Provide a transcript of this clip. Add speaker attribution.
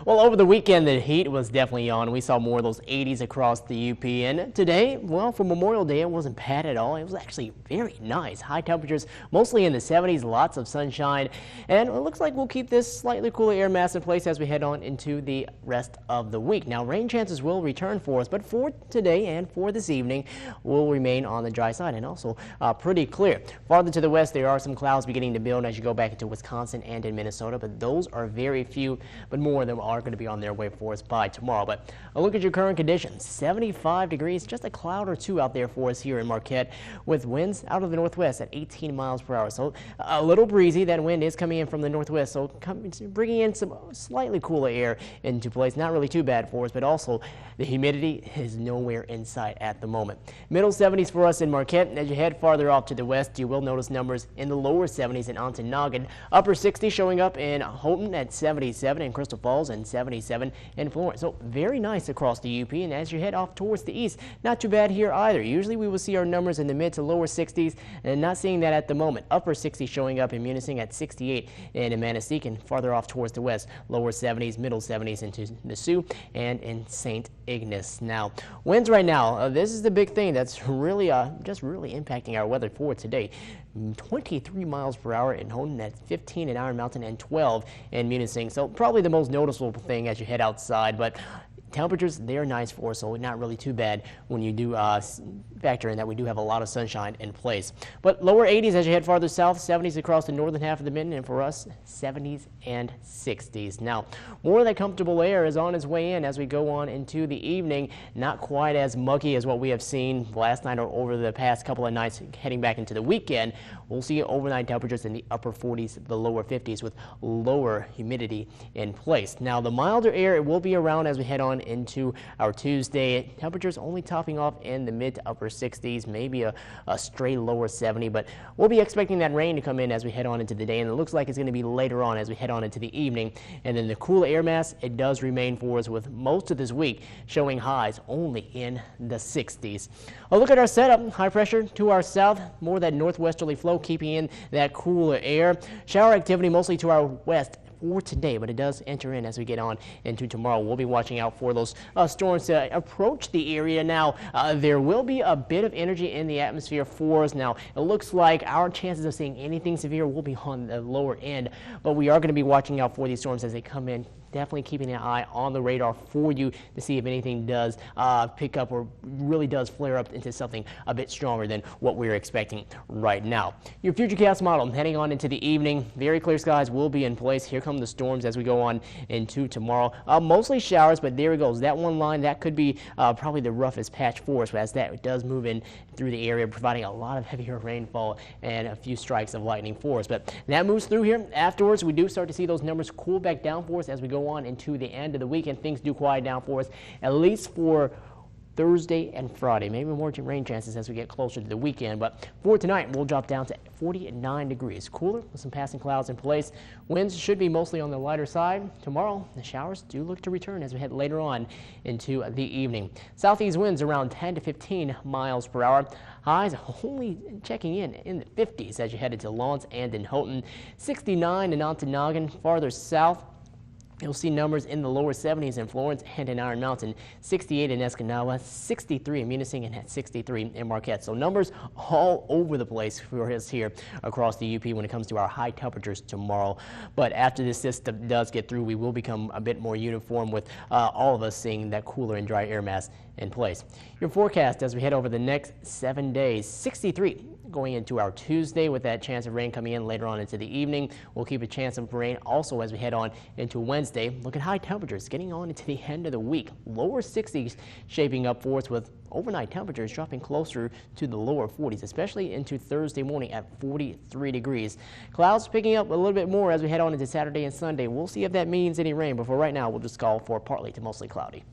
Speaker 1: Well, over the weekend, the heat was definitely on. We saw more of those 80s across the UP. And today, well, for Memorial Day, it wasn't bad at all. It was actually very nice. High temperatures mostly in the 70s, lots of sunshine. And it looks like we'll keep this slightly cooler air mass in place as we head on into the rest of the week. Now, rain chances will return for us, but for today and for this evening, will remain on the dry side and also pretty clear. Farther to the west, there are some clouds beginning to build as you go back into Wisconsin and in Minnesota, but those are very few, but more of them are going to be on their way for us by tomorrow. But a look at your current conditions. 75 degrees, just a cloud or two out there for us here in Marquette, with winds out of the northwest at 18 miles per hour. So a little breezy. That wind is coming in from the northwest, so bringing in some slightly cooler air into place. Not really too bad for us, but also the humidity is nowhere in sight at the moment. Middle 70s for us in Marquette. As you head farther off to the west, you will notice numbers in the lower 70s in Ontonagon. Upper 60 showing up in Houghton at 77, in Crystal Falls and 77 in Florence. So very nice across the UP. And as you head off towards the east, not too bad here either. Usually we will see our numbers in the mid to lower 60s, and not seeing that at the moment. Upper 60 showing up in Munising at 68, and in Manistee and farther off towards the west, lower 70s, middle 70s into the Sioux and in St. Ignace. Now, winds right now, this is the big thing that's really just really impacting our weather for today. 23 miles per hour in Houghton, at 15 in Iron Mountain, and 12 in Munising. So probably the most noticeable thing as you head outside, but temperatures, they're nice for us, so not really too bad when you do factor in that we do have a lot of sunshine in place. But lower 80s as you head farther south, 70s across the northern half of the Mitten, and for us, 70s and 60s. Now, more of that comfortable air is on its way in as we go on into the evening. Not quite as muggy as what we have seen last night or over the past couple of nights heading back into the weekend. We'll see overnight temperatures in the upper 40s, the lower 50s, with lower humidity in place. Now, the milder air, it will be around as we head on into our Tuesday. Temperatures only topping off in the mid to upper 60s, maybe a stray lower 70, but we'll be expecting that rain to come in as we head on into the day, and it looks like it's going to be later on as we head on into the evening. And then the cool air mass, it does remain for us, with most of this week showing highs only in the 60s. A look at our setup. High pressure to our south, more of that northwesterly flow keeping in that cooler air. Shower activity mostly to our west for today, but it does enter in as we get on into tomorrow. We'll be watching out for those storms to approach the area. Now, there will be a bit of energy in the atmosphere for us. Now, it looks like our chances of seeing anything severe will be on the lower end, but we are going to be watching out for these storms as they come in. Definitely keeping an eye on the radar for you to see if anything does pick up or really does flare up into something a bit stronger than what we're expecting right now. Your futurecast model heading on into the evening. Very clear skies will be in place. Here come the storms as we go on into tomorrow. Mostly showers, but there it goes. That one line, that could be probably the roughest patch for us, as that does move in through the area, providing a lot of heavier rainfall and a few strikes of lightning for us. But that moves through here. Afterwards, we do start to see those numbers cool back down for us as we go on into the end of the weekend. Things do quiet down for us, at least for Thursday and Friday. Maybe more rain chances as we get closer to the weekend, but for tonight, we'll drop down to 49 degrees. Cooler with some passing clouds in place. Winds should be mostly on the lighter side. Tomorrow, the showers do look to return as we head later on into the evening. Southeast winds around 10 to 15 miles per hour. Highs only checking in the 50s as you head into Lawrence and in Houghton. 69 in Ontonagon. Farther south, you'll see numbers in the lower 70s in Florence and in Iron Mountain, 68 in Escanaba, 63 in Munising, and at 63 in Marquette. So numbers all over the place for us here across the UP when it comes to our high temperatures tomorrow. But after this system does get through, we will become a bit more uniform, with all of us seeing that cooler and dry air mass in place. Your forecast as we head over the next 7 days: 63 going into our Tuesday, with that chance of rain coming in later on into the evening. We'll keep a chance of rain also as we head on into Wednesday. Look at high temperatures getting on into the end of the week. Lower 60s shaping up for us, with overnight temperatures dropping closer to the lower 40s, especially into Thursday morning at 43 degrees. Clouds picking up a little bit more as we head on into Saturday and Sunday. We'll see if that means any rain, but for right now, we'll just call for partly to mostly cloudy.